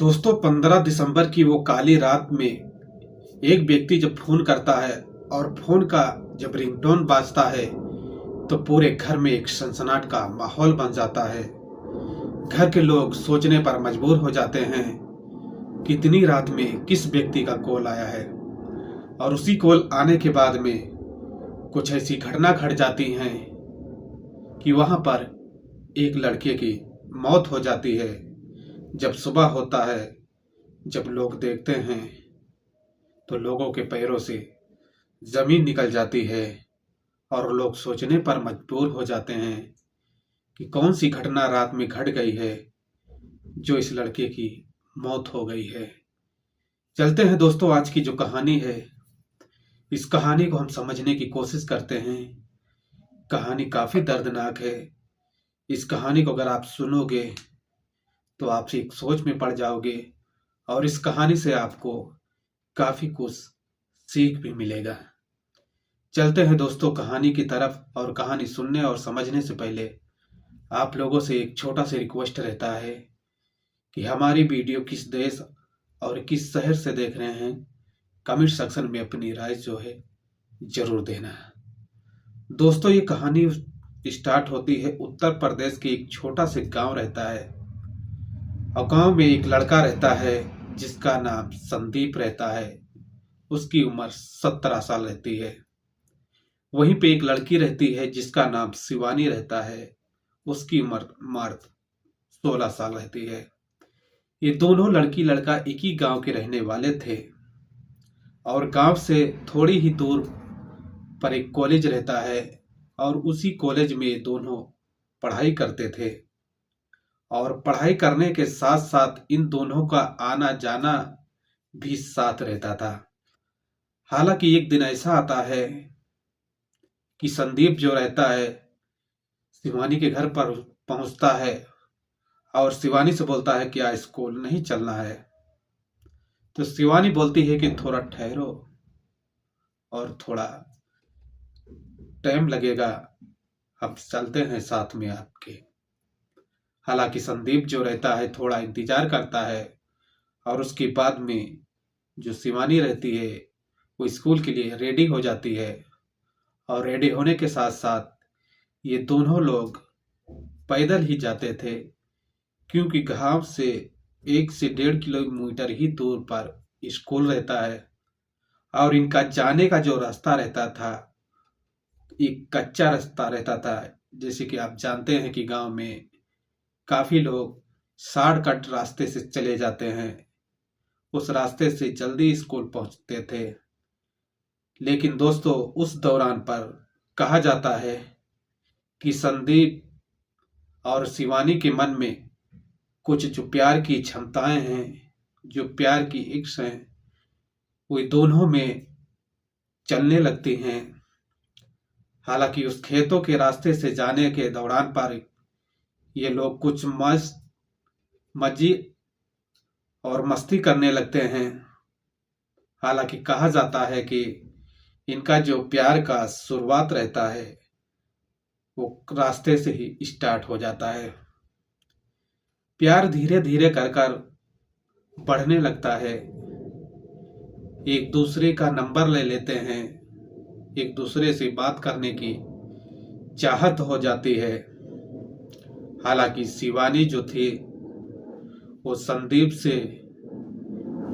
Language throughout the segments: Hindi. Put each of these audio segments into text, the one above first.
दोस्तों 15 दिसंबर की वो काली रात में एक व्यक्ति जब फोन करता है और फोन का जब रिंगटोन बाजता है तो पूरे घर में एक सनसनाहट का माहौल बन जाता है। घर के लोग सोचने पर मजबूर हो जाते हैं कि इतनी रात में किस व्यक्ति का कॉल आया है। और उसी कॉल आने के बाद में कुछ ऐसी घटना घट जाती हैं कि वहां पर एक लड़के की मौत हो जाती है। जब सुबह होता है, जब लोग देखते हैं तो लोगों के पैरों से जमीन निकल जाती है और लोग सोचने पर मजबूर हो जाते हैं कि कौन सी घटना रात में घट गई है जो इस लड़के की मौत हो गई है। चलते हैं दोस्तों, आज की जो कहानी है इस कहानी को हम समझने की कोशिश करते हैं। कहानी काफी दर्दनाक है। इस कहानी को अगर आप सुनोगे तो आप एक सोच में पड़ जाओगे और इस कहानी से आपको काफी कुछ सीख भी मिलेगा। चलते हैं दोस्तों कहानी की तरफ। और कहानी सुनने और समझने से पहले आप लोगों से एक छोटा सा रिक्वेस्ट रहता है कि हमारी वीडियो किस देश और किस शहर से देख रहे हैं, कमेंट सेक्शन में अपनी राय जो है जरूर देना। दोस्तों ये कहानी स्टार्ट होती है उत्तर प्रदेश के एक छोटा से गांव रहता है और गांव में एक लड़का रहता है जिसका नाम संदीप रहता है। उसकी उम्र 17 साल रहती है। वहीं पे एक लड़की रहती है जिसका नाम शिवानी रहता है। उसकी उम्र मर्द 16 साल रहती है। ये दोनों लड़की लड़का एक ही गांव के रहने वाले थे और गांव से थोड़ी ही दूर पर एक कॉलेज रहता है और उसी कॉलेज में ये दोनों पढ़ाई करते थे। और पढ़ाई करने के साथ साथ इन दोनों का आना जाना भी साथ रहता था। हालांकि एक दिन ऐसा आता है कि संदीप जो रहता है शिवानी के घर पर पहुंचता है और शिवानी से बोलता है कि आज स्कूल नहीं चलना है। तो शिवानी बोलती है कि थोड़ा ठहरो और थोड़ा टाइम लगेगा, हम चलते हैं साथ में आपके। हालांकि संदीप जो रहता है थोड़ा इंतजार करता है और उसके बाद में जो शिवानी रहती है वो स्कूल के लिए रेडी हो जाती है। और रेडी होने के साथ साथ ये दोनों लोग पैदल ही जाते थे क्योंकि गांव से 1 से 1.5 किलोमीटर ही दूर पर स्कूल रहता है। और इनका जाने का जो रास्ता रहता था एक कच्चा रास्ता रहता था। जैसे कि आप जानते हैं कि गांव में काफी लोग शॉर्टकट रास्ते से चले जाते हैं, उस रास्ते से जल्दी स्कूल पहुंचते थे। लेकिन दोस्तों उस दौरान पर कहा जाता है कि संदीप और शिवानी के मन में कुछ जो प्यार की क्षमताएं हैं, जो प्यार की इच्छा हैं, वो दोनों में चलने लगती हैं। हालांकि उस खेतों के रास्ते से जाने के दौरान पर ये लोग कुछ मजी और मस्ती करने लगते हैं। हालांकि कहा जाता है कि इनका जो प्यार का शुरुआत रहता है वो रास्ते से ही स्टार्ट हो जाता है। प्यार धीरे धीरे कर बढ़ने लगता है। एक दूसरे का नंबर ले लेते हैं, एक दूसरे से बात करने की चाहत हो जाती है। हालांकि शिवानी जो थी वो संदीप से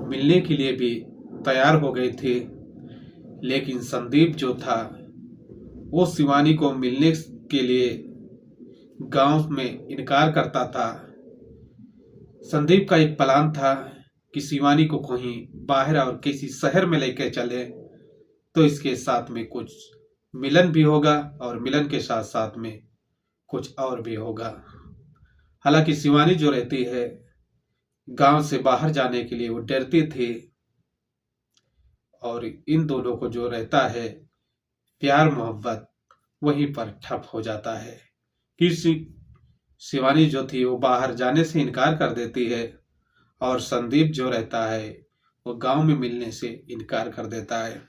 मिलने के लिए भी तैयार हो गई थी, लेकिन संदीप जो था वो शिवानी को मिलने के लिए गांव में इनकार करता था। संदीप का एक प्लान था कि शिवानी को कहीं बाहर और किसी शहर में लेकर चले तो इसके साथ में कुछ मिलन भी होगा और मिलन के साथ साथ में कुछ और भी होगा। हालांकि शिवानी जो रहती है गांव से बाहर जाने के लिए वो डरती थी और इन दोनों को जो रहता है प्यार मोहब्बत वहीं पर ठप हो जाता है। किसी शिवानी जो थी वो बाहर जाने से इनकार कर देती है और संदीप जो रहता है वो गांव में मिलने से इनकार कर देता है।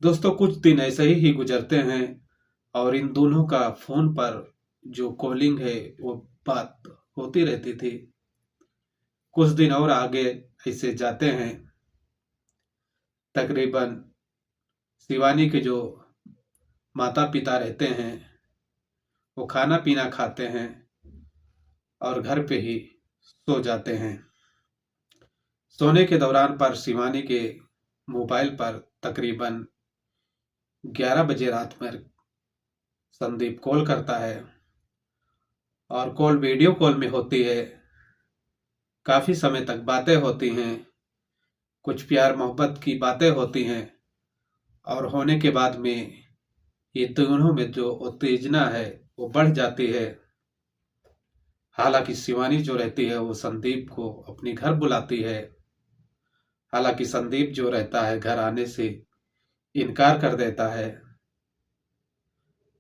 दोस्तों कुछ दिन ऐसे ही गुजरते हैं और इन दोनों का फोन पर जो कॉलिंग है वो बात होती रहती थी। कुछ दिन और आगे ऐसे जाते हैं। तकरीबन शिवानी के जो माता पिता रहते हैं वो खाना पीना खाते हैं और घर पे ही सो जाते हैं। सोने के दौरान पर शिवानी के मोबाइल पर तकरीबन 11 बजे रात में संदीप कॉल करता है और कॉल वीडियो कॉल में होती है। काफी समय तक बातें होती हैं, कुछ प्यार मोहब्बत की बातें होती हैं और होने के बाद में ये दोनों में जो उत्तेजना है वो बढ़ जाती है। हालांकि शिवानी जो रहती है वो संदीप को अपने घर बुलाती है। हालांकि संदीप जो रहता है घर आने से इनकार कर देता है।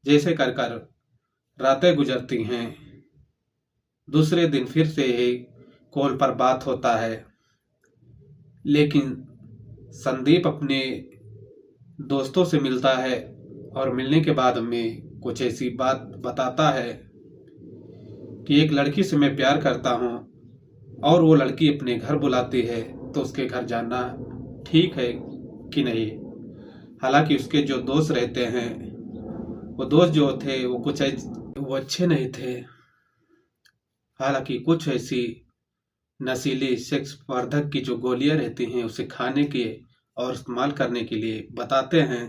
जैसे कर कर रातें गुजरती हैं। दूसरे दिन फिर से ही कॉल पर बात होता है, लेकिन संदीप अपने दोस्तों से मिलता है और मिलने के बाद में कुछ ऐसी बात बताता है कि एक लड़की से मैं प्यार करता हूँ और वो लड़की अपने घर बुलाती है तो उसके घर जाना ठीक है कि नहीं। हालांकि उसके जो दोस्त रहते हैं वो दोस्त जो थे वो अच्छे नहीं थे। हालांकि कुछ ऐसी नशीली सेक्स वर्धक की जो गोलियां रहती हैं उसे खाने के और इस्तेमाल करने के लिए बताते हैं।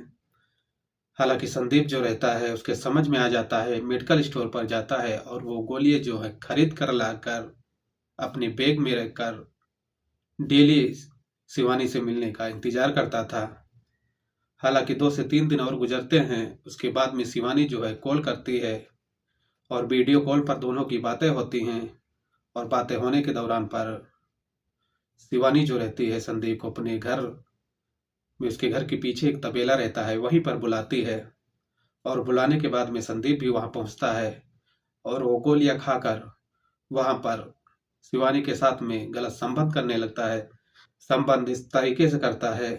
हालांकि संदीप जो रहता है उसके समझ में आ जाता है, मेडिकल स्टोर पर जाता है और वो गोलियां जो है खरीद कर लाकर अपने बैग में रखकर डेली शिवानी से मिलने का इंतजार करता था। हालांकि 2 से 3 दिन और गुजरते हैं। उसके बाद में शिवानी जो है कॉल करती है और वीडियो कॉल पर दोनों की बातें होती हैं और बातें होने के दौरान पर शिवानी जो रहती है संदीप को अपने घर में, उसके घर के पीछे एक तबेला रहता है वहीं पर बुलाती है और बुलाने के बाद में संदीप भी वहां पहुंचता है और वो गोलियां खाकर वहां पर शिवानी के साथ में गलत संबंध करने लगता है। संबंध इस तरीके से करता है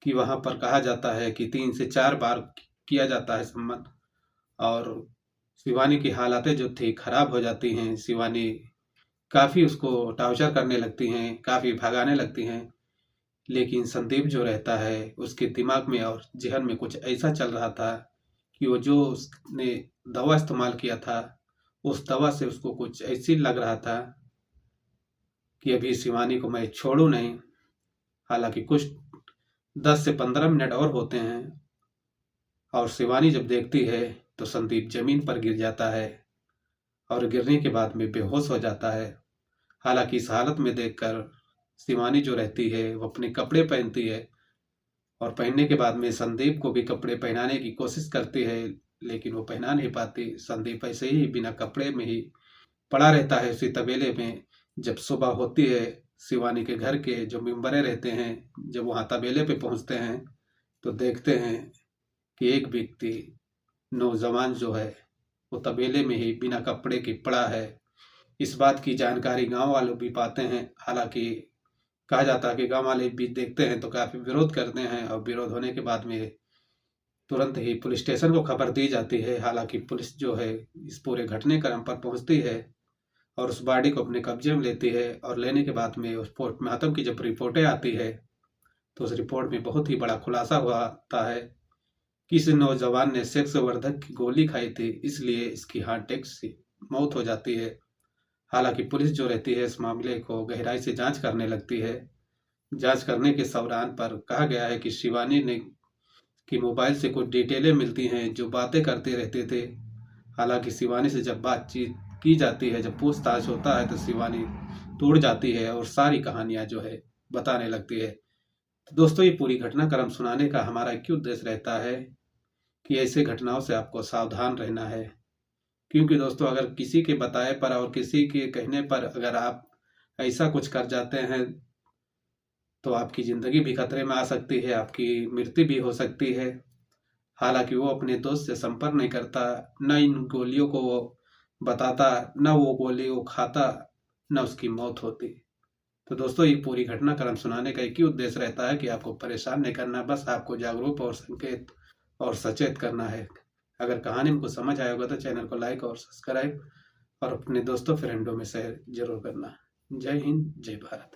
कि वहां पर कहा जाता है कि 3 से 4 बार किया जाता है संबंध और शिवानी की हालातें जो थी खराब हो जाती हैं। शिवानी काफी उसको टॉर्चर करने लगती हैं, काफी भगाने लगती हैं, लेकिन संदीप जो रहता है उसके दिमाग में और जहन में कुछ ऐसा चल रहा था कि वो जो उसने दवा इस्तेमाल किया था उस दवा से उसको कुछ ऐसी लग रहा था कि अभी शिवानी को मैं छोड़ू नहीं। हालांकि कुछ 10 से 15 मिनट और होते हैं और शिवानी जब देखती है तो संदीप जमीन पर गिर जाता है और गिरने के बाद में बेहोश हो जाता है। हालांकि इस हालत में देखकर शिवानी जो रहती है वो अपने कपड़े पहनती है और पहनने के बाद में संदीप को भी कपड़े पहनाने की कोशिश करती है, लेकिन वो पहना नहीं पाती। संदीप ऐसे ही बिना कपड़े में ही पड़ा रहता है उसी तबेले में। जब सुबह होती है, शिवानी के घर के जो मेंबरे रहते हैं जब वहां तबेले पे पहुंचते हैं तो देखते हैं कि एक व्यक्ति नौजवान जो है वो तबेले में ही बिना कपड़े के पड़ा है। इस बात की जानकारी गांव वाले भी पाते हैं। हालांकि कहा जाता है कि गांव वाले भी देखते हैं तो काफी विरोध करते हैं और विरोध होने के बाद में तुरंत ही पुलिस स्टेशन को खबर दी जाती है। हालांकि पुलिस जो है इस पूरे घटने क्रम पर पहुंचती है और उस बॉडी को अपने कब्जे में लेती है और लेने के बाद में उस पोस्टमार्टम की जब रिपोर्टें आती है तो उस रिपोर्ट में बहुत ही बड़ा खुलासा हुआ था है कि इस नौजवान ने सेक्स वर्धक की गोली खाई थी, इसलिए इसकी हार्ट अटैक से मौत हो जाती है। हालांकि पुलिस जो रहती है इस मामले को गहराई से जांच करने लगती है। जांच करने के दौरान पर कहा गया है कि शिवानी ने की मोबाइल से कुछ डिटेलें मिलती हैं जो बातें करते रहते थे। हालांकि शिवानी से जब बातचीत की जाती है, जब पूछताछ होता है तो शिवानी टूट जाती है और सारी कहानियां जो है बताने लगती है। तो दोस्तों ये पूरी घटनाक्रम सुनाने का हमारा क्यों उद्देश्य रहता है कि ऐसे घटनाओं से आपको सावधान रहना है। क्योंकि दोस्तों अगर किसी के बताए पर और किसी के कहने पर अगर आप ऐसा कुछ कर जाते हैं तो आपकी जिंदगी भी खतरे में आ सकती है, आपकी मृत्यु भी हो सकती है। हालांकि वो अपने दोस्त से संपर्क नहीं करता, न इन गोलियों को वो बताता, न वो गोली वो खाता, न उसकी मौत होती। तो दोस्तों ये पूरी घटनाक्रम सुनाने का एक ही उद्देश्य रहता है कि आपको परेशान नहीं करना, बस आपको जागरूक और संकेत और सचेत करना है। अगर कहानी में कुछ समझ आया होगा तो चैनल को लाइक और सब्सक्राइब और अपने दोस्तों फ्रेंडों में शेयर जरूर करना। जय हिंद, जय भारत।